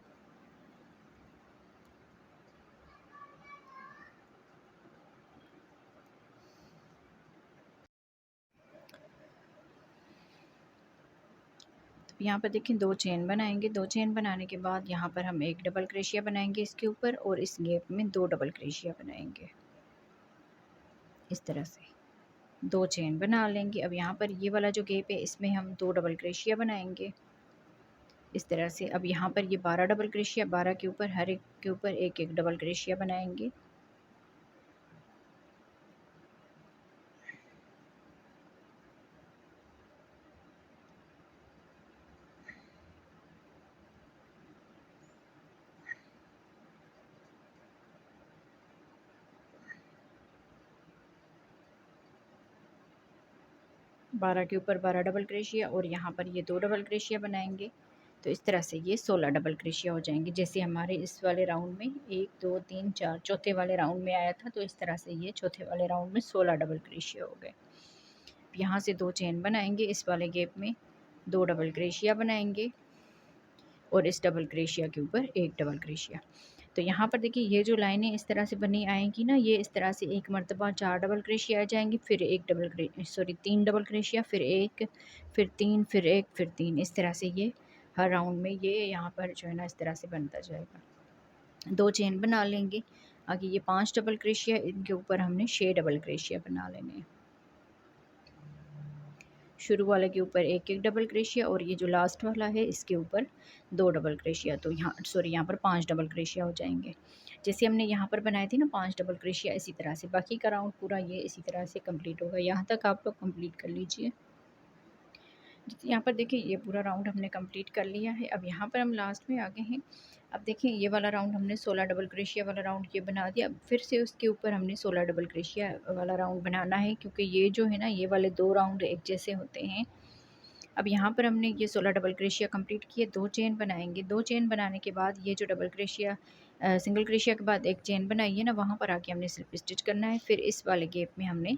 तो यहाँ पर देखिए 2 चेन बनाएंगे। 2 चेन बनाने के बाद यहाँ पर हम एक डबल क्रोशिया बनाएंगे इसके ऊपर और इस गैप में 2 डबल क्रोशिया बनाएंगे इस तरह से। 2 चेन बना लेंगे। अब यहाँ पर ये वाला जो गैप है इसमें हम 2 डबल क्रोशिया बनाएंगे इस तरह से। अब यहाँ पर ये 12 डबल क्रोशिया, 12 के ऊपर हर एक के ऊपर एक एक डबल क्रोशिया बनाएंगे। 12 के ऊपर 12 डबल क्रोशिया और यहाँ पर ये 2 डबल क्रोशिया बनाएंगे। तो इस तरह से ये 16 डबल क्रोशिया हो जाएंगे। जैसे हमारे इस वाले राउंड में 1 2 3 4 चौथे वाले राउंड में आया था, तो इस तरह से ये चौथे वाले राउंड में 16 डबल क्रोशिया हो गए। यहाँ से 2 चेन बनाएंगे, इस वाले गैप में 2 डबल क्रोशिया बनाएंगे और इस डबल क्रोशिया के ऊपर 1 डबल क्रोशिया। तो यहाँ पर देखिए ये जो लाइनें इस तरह से बनी आएंगी ना, ये इस तरह से एक मरतबा 4 डबल क्रोशिया आ जाएंगी, फिर 3 डबल क्रोशिया, फिर 1, फिर 3, फिर 1, फिर 3। इस तरह से ये हर राउंड में ये यहाँ पर जो है ना इस तरह से बनता जाएगा। 2 चेन बना लेंगे। आगे ये 5 डबल क्रोशिया, इनके ऊपर हमने 6 डबल क्रोशिया बना लेने हैं। शुरू वाले के ऊपर 1 डबल क्रोशिया और ये जो लास्ट वाला है इसके ऊपर 2 डबल क्रोशिया। तो यहाँ पर 5 डबल क्रोशिया हो जाएंगे। जैसे हमने यहाँ पर बनाए थे ना 5 डबल क्रोशिया, इसी तरह से बाकी का राउंड पूरा ये इसी तरह से कंप्लीट होगा। यहाँ तक आप लोग कंप्लीट कर लीजिए। यहाँ पर देखिए ये पूरा राउंड हमने कंप्लीट कर लिया है। अब यहाँ पर हम लास्ट में आ गए हैं। अब देखिए ये वाला राउंड हमने 16 डबल क्रोशिया वाला राउंड ये बना दिया। अब फिर से उसके ऊपर हमने 16 डबल क्रोशिया वाला राउंड बनाना है, क्योंकि ये जो है ना ये वाले 2 राउंड एक जैसे होते हैं। अब यहाँ पर हमने ये 16 डबल क्रोशिया कंप्लीट किए। 2 चेन बनाएंगे। 2 चेन बनाने के बाद ये जो डबल क्रोशिया सिंगल क्रोशिया के बाद एक चेन बनाई है ना, वहाँ पर आके हमने स्लिप स्टिच करना है। फिर इस वाले गैप में हमने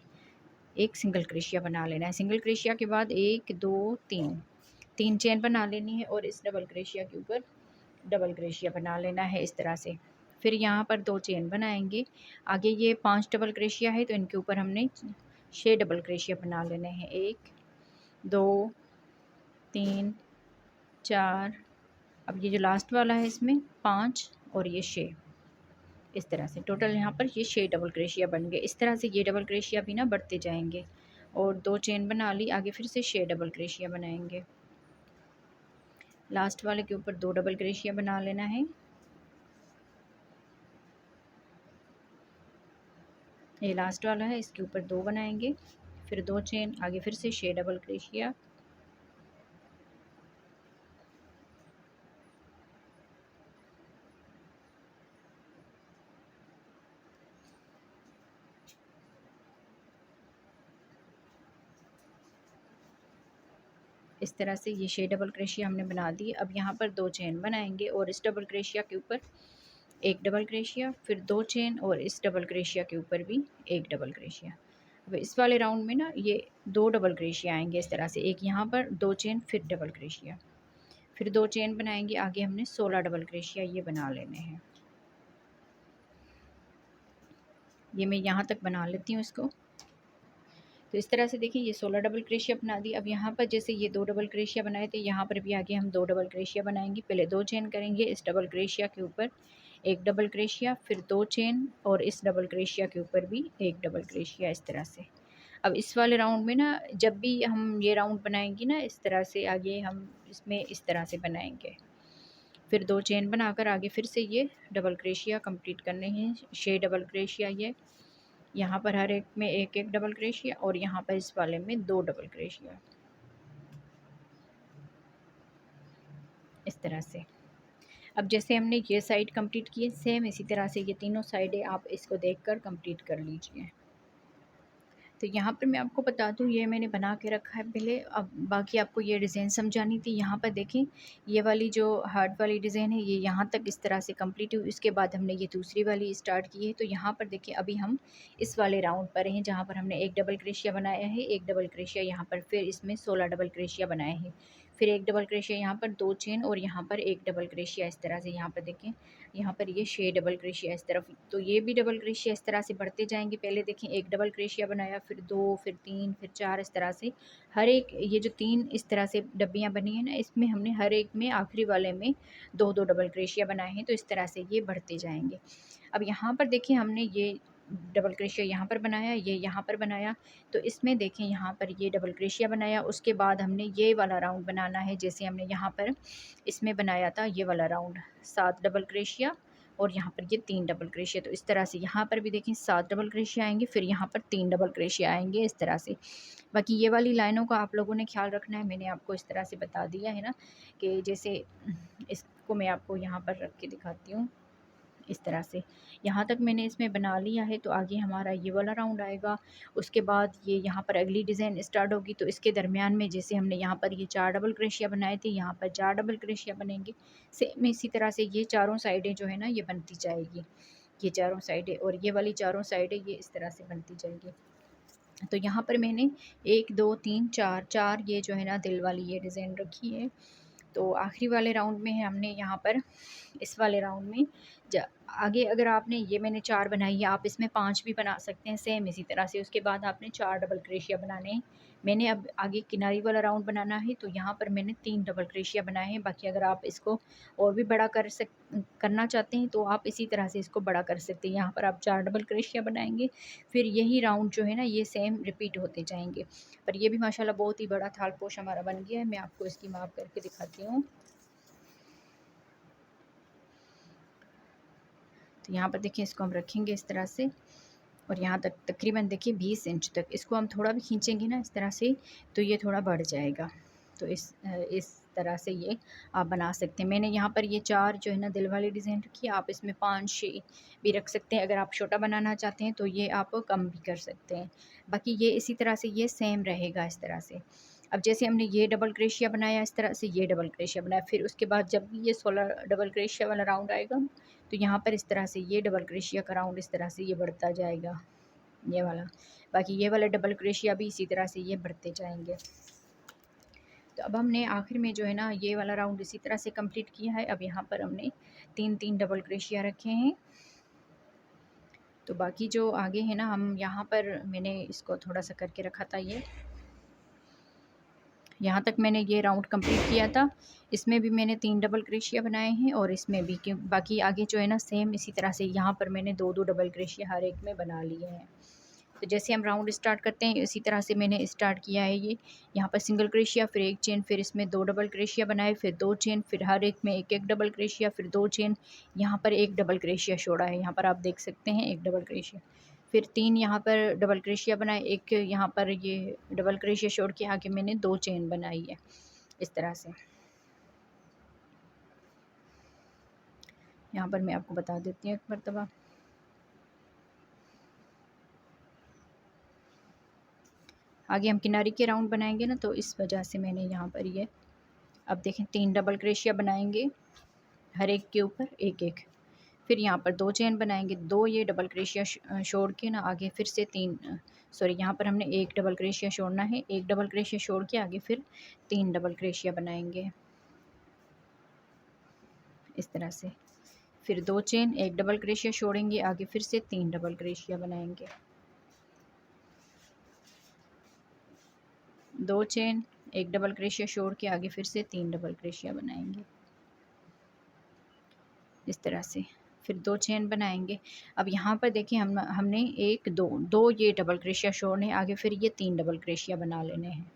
एक सिंगल क्रोशिया बना लेना है। सिंगल क्रोशिया के बाद 1 2 3 चेन बना लेनी है और इस डबल क्रोशिया के ऊपर डबल क्रोशिया बना लेना है इस तरह से। फिर यहाँ पर 2 चेन बनाएंगे। आगे ये 5 डबल क्रोशिया है, तो इनके ऊपर हमने 6 डबल क्रोशिया बना लेने हैं। 1 2 3 4, अब ये जो लास्ट वाला है इसमें 5 और ये 6। इस तरह से टोटल यहाँ पर ये 6 डबल क्रोशिया बन गए। इस तरह से ये डबल क्रोशिया भी ना बढ़ते जाएंगे। और 2 चेन बना ली, आगे फिर से 6 डबल क्रोशिया बनाएंगे। लास्ट वाले के ऊपर 2 डबल क्रोशिया बना लेना है। ये लास्ट वाला है, इसके ऊपर 2 बनाएंगे, फिर 2 चेन, आगे फिर से 6 डबल क्रोशिया। इस तरह से ये 6 डबल क्रोशिया हमने बना दी। अब यहाँ पर 2 चेन बनाएंगे और इस डबल क्रोशिया के ऊपर 1 डबल क्रोशिया, फिर 2 चेन और इस डबल क्रोशिया के ऊपर भी 1 डबल क्रोशिया। अब इस वाले राउंड में ना ये 2 डबल क्रोशिया आएंगे इस तरह से, एक यहाँ पर 2 चेन फिर डबल क्रोशिया, फिर 2 चेन बनाएंगे। आगे हमने 16 डबल क्रोशिया ये बना लेने हैं। ये मैं यहाँ तक बना लेती हूँ इसको। तो इस तरह से देखिए ये 16 डबल क्रोशिया बना दी। अब यहाँ पर जैसे ये 2 डबल क्रोशिया बनाए थे, यहाँ पर भी आगे हम 2 डबल क्रोशिया बनाएंगे। पहले 2 चेन करेंगे, इस डबल क्रोशिया के ऊपर 1 डबल क्रोशिया, फिर 2 चेन और इस डबल क्रोशिया के ऊपर भी 1 डबल क्रोशिया, इस तरह से। अब इस वाले राउंड में ना जब भी हम ये राउंड बनाएंगे ना इस तरह से, आगे हम इसमें इस तरह से बनाएंगे। फिर 2 चेन बनाकर आगे फिर से ये डबल क्रोशिया कंप्लीट करने हैं। 6 डबल क्रोशिया ये यहाँ पर हर एक में 1 डबल क्रोशिया और यहाँ पर इस वाले में 2 डबल क्रोशिया, इस तरह से। अब जैसे हमने ये साइड कंप्लीट की है, सेम इसी तरह से ये तीनों साइडें आप इसको देखकर कंप्लीट कर लीजिए। तो यहाँ पर मैं आपको बता दूँ ये मैंने बना के रखा है पहले। अब बाकी आपको ये डिज़ाइन समझानी थी। यहाँ पर देखें ये वाली जो हार्ट वाली डिज़ाइन है ये यहाँ तक इस तरह से कंप्लीट हुई। इसके बाद हमने ये दूसरी वाली स्टार्ट की है। तो यहाँ पर देखिए अभी हम इस वाले राउंड पर हैं जहाँ पर हमने 1 डबल क्रोशिया बनाया है, 1 डबल क्रोशिया यहाँ पर, फिर इसमें 16 डबल क्रोशिया बनाए हैं, फिर 1 डबल क्रोशिया यहाँ पर, 2 चेन और यहाँ पर 1 डबल क्रोशिया, इस तरह से। यहाँ पर देखें यहाँ पर ये 6 डबल क्रोशिया इस तरफ, तो ये भी डबल क्रोशिया इस तरह से बढ़ते जाएंगे। पहले देखें 1 डबल क्रोशिया बनाया, फिर 2, फिर 3, फिर 4, इस तरह से हर एक ये जो 3 इस तरह से डब्बियाँ बनी है ना, इसमें हमने हर एक में आखिरी वाले में 2-2 डबल क्रोशिया बनाए हैं। तो इस तरह से ये बढ़ते जाएंगे। अब यहाँ पर देखिए हमने ये डबल क्रोशिया यहाँ पर बनाया, ये यहाँ पर बनाया, तो इसमें देखें यहाँ पर ये डबल क्रोशिया बनाया। उसके बाद हमने ये वाला राउंड बनाना है जैसे हमने यहाँ पर इसमें बनाया था ये वाला राउंड, 7 डबल क्रोशिया और यहाँ पर ये 3 डबल क्रोशिया। तो इस तरह से यहाँ पर भी देखें 7 डबल क्रोशिया आएंगे, फिर यहाँ पर 3 डबल क्रोशिया आएंगे, इस तरह से। बाकी ये वाली लाइनों का आप लोगों ने ख्याल रखना है, मैंने आपको इस तरह से बता दिया है ना, कि जैसे इसको मैं आपको यहाँ पर रख के दिखाती हूँ। इस तरह से यहाँ तक मैंने इसमें बना लिया है। तो आगे हमारा ये वाला राउंड आएगा। उसके बाद ये यहाँ पर अगली डिज़ाइन स्टार्ट होगी। तो इसके दरमियान में जैसे हमने यहाँ पर ये 4 डबल क्रोशिया बनाए थे, यहाँ पर 4 डबल क्रोशिया बनेंगे। सेम इसी तरह से ये चारों साइडें जो है ना ये बनती जाएगी। ये चारों साइडें और ये वाली चारों साइडें ये इस तरह से बनती जाएगी। तो यहाँ पर मैंने 1 2 3 4 ये जो है ना दिल वाली ये डिज़ाइन रखी है। तो आखिरी वाले राउंड में हमने यहाँ पर इस वाले राउंड में आगे अगर आपने ये मैंने 4 बनाई है, आप इसमें 5 भी बना सकते हैं सेम इसी तरह से। उसके बाद आपने 4 डबल क्रोशिया बनाने हैं। मैंने अब आगे किनारी वाला राउंड बनाना है, तो यहाँ पर मैंने 3 डबल क्रोशिया बनाए हैं। बाकी अगर आप इसको और भी बड़ा करना चाहते हैं तो आप इसी तरह से इसको बड़ा कर सकते हैं। यहाँ पर आप 4 डबल क्रोशिया बनाएंगे, फिर यही राउंड जो है ना ये सेम रिपीट होते जाएंगे। पर ये भी माशाल्लाह बहुत ही बड़ा थालपोश हमारा बन गया है। मैं आपको इसकी माप करके दिखाती हूँ। तो यहाँ पर देखिए इसको हम रखेंगे इस तरह से और यहाँ तक तकरीबन देखिए 20 इंच तक। इसको हम थोड़ा भी खींचेंगे ना इस तरह से तो ये थोड़ा बढ़ जाएगा। तो इस तरह से ये आप बना सकते हैं। मैंने यहाँ पर ये 4 जो है ना दिल वाली डिज़ाइन रखी है। आप इसमें 5-6 भी रख सकते हैं। अगर आप छोटा बनाना चाहते हैं तो ये आप कम भी कर सकते हैं। बाकी ये इसी तरह से ये सेम रहेगा इस तरह से। अब जैसे हमने ये डबल क्रोशिया बनाया इस तरह से, ये डबल क्रोशिया बनाया, फिर उसके बाद जब भी ये 16 डबल क्रोशिया वाला राउंड आएगा तो यहाँ पर इस तरह से ये डबल क्रोशिया का राउंड इस तरह से ये बढ़ता जाएगा, ये वाला। बाकी ये वाला डबल क्रोशिया भी इसी तरह से ये बढ़ते जाएंगे। तो अब हमने आखिर में जो है ना ये वाला राउंड इसी तरह से कंप्लीट किया है। अब यहाँ पर हमने 3-3 डबल क्रोशिया रखे हैं। तो बाकी जो आगे है ना हम यहाँ पर मैंने इसको थोड़ा सा करके रखा था। ये यहाँ तक मैंने ये राउंड कंप्लीट किया था। इसमें भी मैंने 3 डबल क्रोशिया बनाए हैं और इसमें भी, क्यों बाकी आगे जो है ना सेम इसी तरह से यहाँ पर मैंने 2-2 डबल क्रोशिया हर एक में बना लिए हैं। तो जैसे हम राउंड स्टार्ट करते हैं इसी तरह से मैंने स्टार्ट किया है। ये यहाँ पर सिंगल क्रोशिया, फिर 1 चेन, फिर इसमें 2 डबल क्रोशिया बनाए, फिर 2 चेन, फिर हर एक में 1-1 डबल क्रोशिया, फिर 2 चेन, यहाँ पर 1 डबल क्रोशिया छोड़ा है। यहाँ पर आप देख सकते हैं 1 डबल क्रोशिया, फिर 3 यहाँ पर डबल क्रोशिया बनाए, 1 यहाँ पर ये डबल क्रोशिया छोड़ के आगे मैंने 2 चेन बनाई है इस तरह से। यहाँ पर मैं आपको बता देती हूँ एक मरतबा। आगे हम किनारी के राउंड बनाएंगे ना, तो इस वजह से मैंने यहाँ पर ये, अब देखें 3 डबल क्रोशिया बनाएंगे हर एक के ऊपर 1-1, फिर यहाँ पर 2 चेन बनाएंगे, 2 ये डबल क्रोशिया छोड़ के ना आगे फिर से 3, सॉरी यहाँ पर हमने 1 डबल क्रोशिया छोड़ना है, 1 डबल क्रोशिया छोड़ के आगे फिर 3 डबल क्रोशिया बनाएंगे इस तरह से, फिर 2 चेन, 1 डबल क्रोशिया छोड़ेंगे, आगे फिर से 3 डबल क्रोशिया बनाएंगे, 2 चेन, 1 डबल क्रोशिया छोड़ के आगे फिर से 3 डबल क्रोशिया बनाएंगे इस तरह से, फिर 2 चेन बनाएंगे। अब यहाँ पर देखिए हमने 1-2 ये डबल क्रोशिया छोड़ने, आगे फिर ये 3 डबल क्रोशिया बना लेने हैं।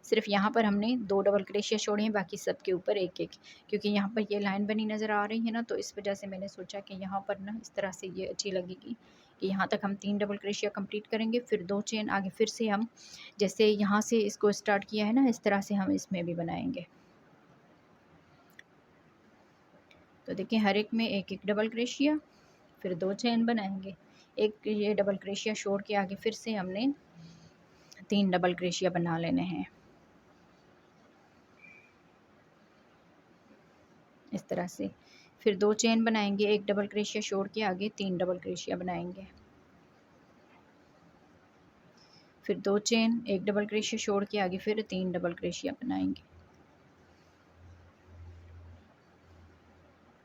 सिर्फ यहाँ पर हमने 2 डबल क्रोशिया छोड़े हैं, बाकी सब के ऊपर 1-1, क्योंकि यहाँ पर ये लाइन बनी नज़र आ रही है ना, तो इस वजह से मैंने सोचा कि यहाँ पर ना इस तरह से ये अच्छी लगेगी कि यहाँ तक हम 3 डबल क्रोशिया कंप्लीट करेंगे, फिर 2 चेन, आगे फिर से हम जैसे यहाँ से इसको स्टार्ट किया है ना इस तरह से हम इसमें भी बनाएंगे। तो देखिए हर एक में 1-1 डबल क्रोशिया, फिर 2 चेन बनाएंगे, एक ये डबल क्रोशिया छोड़ के आगे फिर से हमने 3 डबल क्रोशिया बना लेने हैं इस तरह से, फिर 2 चेन बनाएंगे, 1 डबल क्रोशिया छोड़ के आगे 3 डबल क्रोशिया बनाएंगे, फिर 2 चेन, 1 डबल क्रोशिया छोड़ के आगे फिर 3 डबल क्रोशिया बनाएंगे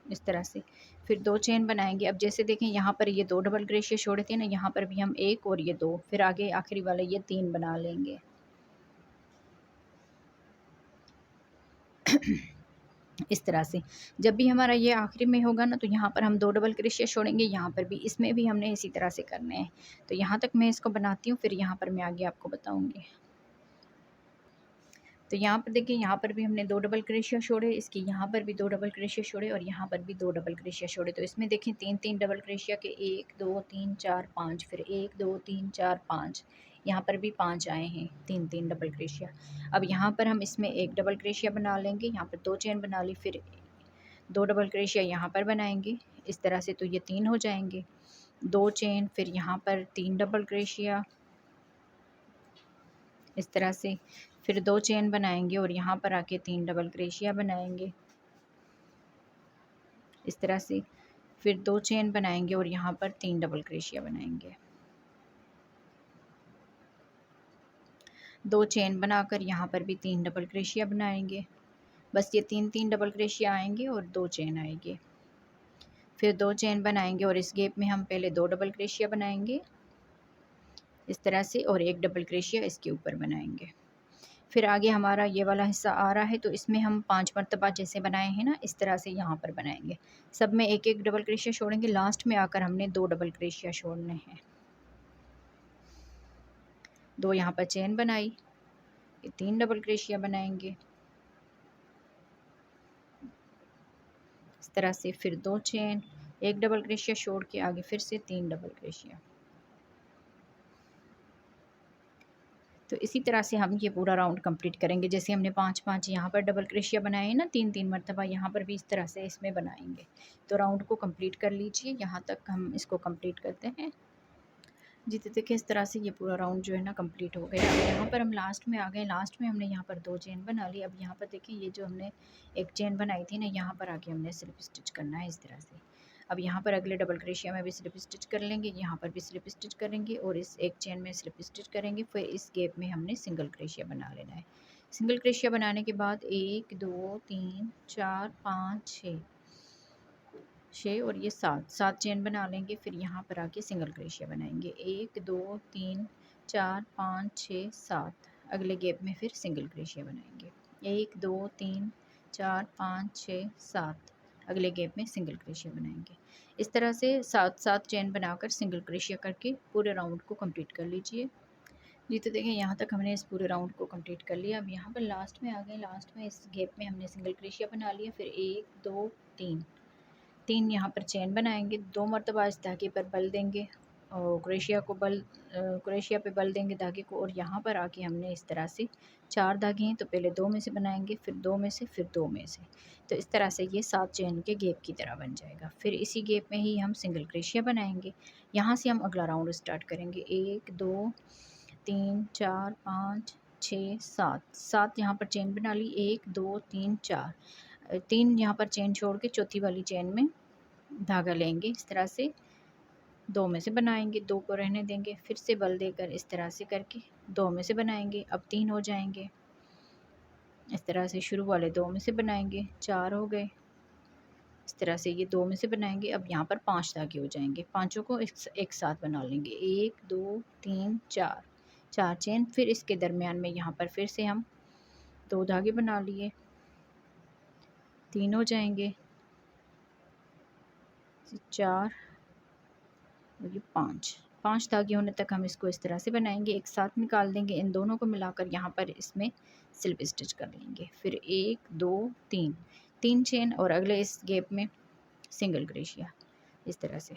इस तरह से, फिर 2 चेन बनाएंगे। अब जैसे देखें यहाँ पर ये 2 डबल क्रोशिया छोड़े थे ना, यहाँ पर भी हम 1 और ये 2, फिर आगे आखिरी वाला ये 3 बना लेंगे इस तरह से। जब भी हमारा ये आखिरी में होगा ना, तो यहाँ पर हम 2 डबल क्रोशिया छोड़ेंगे, यहाँ पर भी, इसमें भी हमने इसी तरह से करने हैं। तो यहाँ तक मैं इसको बनाती हूँ, फिर यहाँ पर मैं आगे आपको बताऊँगी। तो यहाँ पर देखिए यहाँ पर भी हमने 2 डबल क्रोशिया छोड़े, इसके यहाँ पर भी 2 डबल क्रोशिया छोड़े और यहाँ पर भी 2 डबल क्रोशिया छोड़े। तो इसमें देखें 3-3 डबल क्रोशिया के 1 2 3 4 5, फिर 1 2 3 4 5, यहाँ पर भी 5 आए हैं 3-3 डबल क्रोशिया। अब यहाँ पर हम इसमें 1 डबल क्रोशिया बना लेंगे, यहाँ पर 2 चेन बना ली, फिर 2 डबल क्रोशिया यहाँ पर बनाएंगे, इस तरह से, तो ये 3 हो जाएंगे। 2 चेन, फिर यहाँ पर 3 डबल क्रोशिया इस तरह से, फिर 2 चेन बनाएंगे और यहाँ पर आके 3 डबल क्रोशिया बनाएंगे इस तरह से, फिर 2 चेन बनाएंगे और यहाँ पर 3 डबल क्रोशिया बनाएंगे। 2 चेन बनाकर यहाँ पर भी 3 डबल क्रोशिया बनाएंगे। बस ये 3 डबल क्रोशिया आएंगे और 2 चेन आएंगे। फिर 2 चेन बनाएंगे और इस गैप में हम पहले 2 डबल क्रोशिया बनाएंगे इस तरह से, और 1 डबल क्रोशिया इसके ऊपर बनाएंगे। फिर आगे हमारा ये वाला हिस्सा आ रहा है, तो इसमें हम 5 मरतबा जैसे बनाए हैं ना, इस तरह से यहाँ पर बनाएंगे। सब में 1 डबल क्रोशिया छोड़ेंगे, लास्ट में आकर हमने 2 डबल क्रोशिया छोड़ने हैं। 2 यहाँ पर चेन बनाई, 3 डबल क्रोशिया बनाएंगे इस तरह से, फिर 2 चेन, 1 डबल क्रोशिया छोड़ के आगे फिर से 3 डबल क्रोशिया। तो इसी तरह से हम ये पूरा राउंड कंप्लीट करेंगे। जैसे हमने 5-5 यहाँ पर डबल क्रोशिया बनाए हैं ना, 3-3 मरतबा, यहाँ पर भी इस तरह से इसमें बनाएंगे। तो राउंड को कंप्लीट कर लीजिए, यहाँ तक हम इसको कंप्लीट करते हैं जी। तो देखिए इस तरह से ये पूरा राउंड जो है ना कंप्लीट हो गया। अब यहाँ पर हम लास्ट में आ गए, लास्ट में हमने यहाँ पर 2 चेन बना ली। अब यहाँ पर देखिए ये जो हमने एक चेन बनाई थी ना, यहाँ पर आके हमने स्लिप स्टिच करना है इस तरह से। अब यहाँ पर अगले डबल क्रोशिया में भी स्लिप स्टिच कर लेंगे, यहाँ पर भी स्लिप स्टिच करेंगे और इस एक चेन में स्लिप स्टिच करेंगे। फिर इस गैप में हमने सिंगल क्रोशिया बना लेना है। सिंगल क्रोशिया बनाने के बाद 1 2 3 4 5 6 और ये 7 चेन बना लेंगे। फिर यहाँ पर आके सिंगल क्रोशिया बनाएंगे, 1 2 3 4 5 6 7। अगले गैप में फिर सिंगल क्रोशिया बनाएंगे, 1 2 3 4 5 6 7। अगले गैप में सिंगल क्रोशिया बनाएंगे। इस तरह से 7 चेन बनाकर सिंगल क्रोशिया करके पूरे राउंड को कंप्लीट कर लीजिए जी। तो देखिए यहाँ तक हमने इस पूरे राउंड को कंप्लीट कर लिया। अब यहाँ पर लास्ट में आ गए, लास्ट में इस गैप में हमने सिंगल क्रोशिया बना लिया। फिर 1 2 3 यहाँ पर चेन बनाएंगे, 2 मरतबा इस धागे पर बल देंगे और क्रोशिया पे बल देंगे धागे को, और यहाँ पर आके हमने इस तरह से 4 धागे हैं, तो पहले 2 में से बनाएंगे, फिर 2 में से, फिर 2 में से। तो इस तरह से ये 7 चेन के गैप की तरह बन जाएगा। फिर इसी गैप में ही हम सिंगल क्रोशिया बनाएंगे। यहाँ से हम अगला राउंड स्टार्ट करेंगे, 1 2 3 4 5 6 7 यहाँ पर चेन बना ली, 1 2 3 4। 3 यहाँ पर चेन छोड़ के चौथी वाली चेन में धागा लेंगे इस तरह से, 2 में से बनाएंगे, 2 को रहने देंगे, फिर से बल देकर इस तरह से करके 2 में से बनाएंगे। अब 3 हो जाएंगे इस तरह से, शुरू वाले 2 में से बनाएंगे, 4 हो गए इस तरह से, ये 2 में से बनाएंगे। अब यहाँ पर 5 धागे हो जाएंगे, पाँचों को एक साथ बना लेंगे, 1 2 3 4 चेन। फिर इसके दरमियान में यहाँ पर फिर से हम 2 धागे बना लिए, 3 हो जाएंगे, 4 और ये 5 धागे होने तक हम इसको इस तरह से बनाएंगे। एक साथ निकाल देंगे, इन दोनों को मिलाकर यहाँ पर इसमें स्लिप स्टिच कर लेंगे। फिर 1 2 3 चेन और अगले इस गैप में सिंगल क्रोशिया इस तरह से।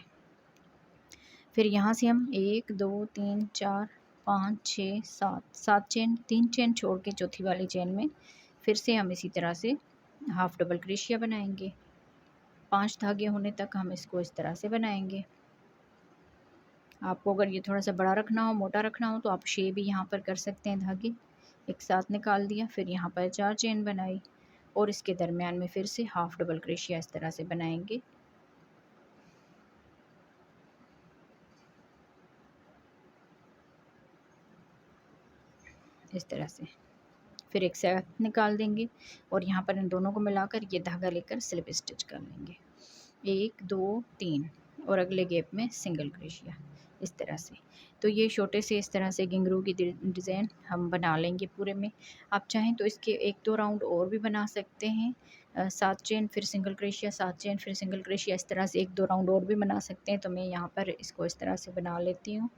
फिर यहाँ से हम 1 2 3 4 5 6 7 चेन, 3 चेन छोड़ के चौथी वाली चेन में फिर से हम इसी तरह से हाफ डबल क्रोशिया बनाएंगे। 5 धागे होने तक हम इसको इस तरह से बनाएंगे। आपको अगर ये थोड़ा सा बड़ा रखना हो, मोटा रखना हो, तो आप 6 भी यहाँ पर कर सकते हैं धागे। एक साथ निकाल दिया, फिर यहाँ पर 4 चेन बनाई और इसके दरमियान में फिर से हाफ डबल क्रोशिया इस तरह से बनाएंगे। इस तरह से फिर एक साथ निकाल देंगे और यहाँ पर इन दोनों को मिलाकर ये धागा लेकर स्लिप स्टिच कर लेंगे, 1 2 3 और अगले गैप में सिंगल क्रोशिया इस तरह से। तो ये छोटे से इस तरह से घुंघरू की डिज़ाइन हम बना लेंगे पूरे में। आप चाहें तो इसके 1-2 राउंड और भी बना सकते हैं, 7 चेन फिर सिंगल क्रोशिया, 7 चेन फिर सिंगल क्रोशिया, इस तरह से 1-2 राउंड और भी बना सकते हैं। तो मैं यहाँ पर इसको इस तरह से बना लेती हूँ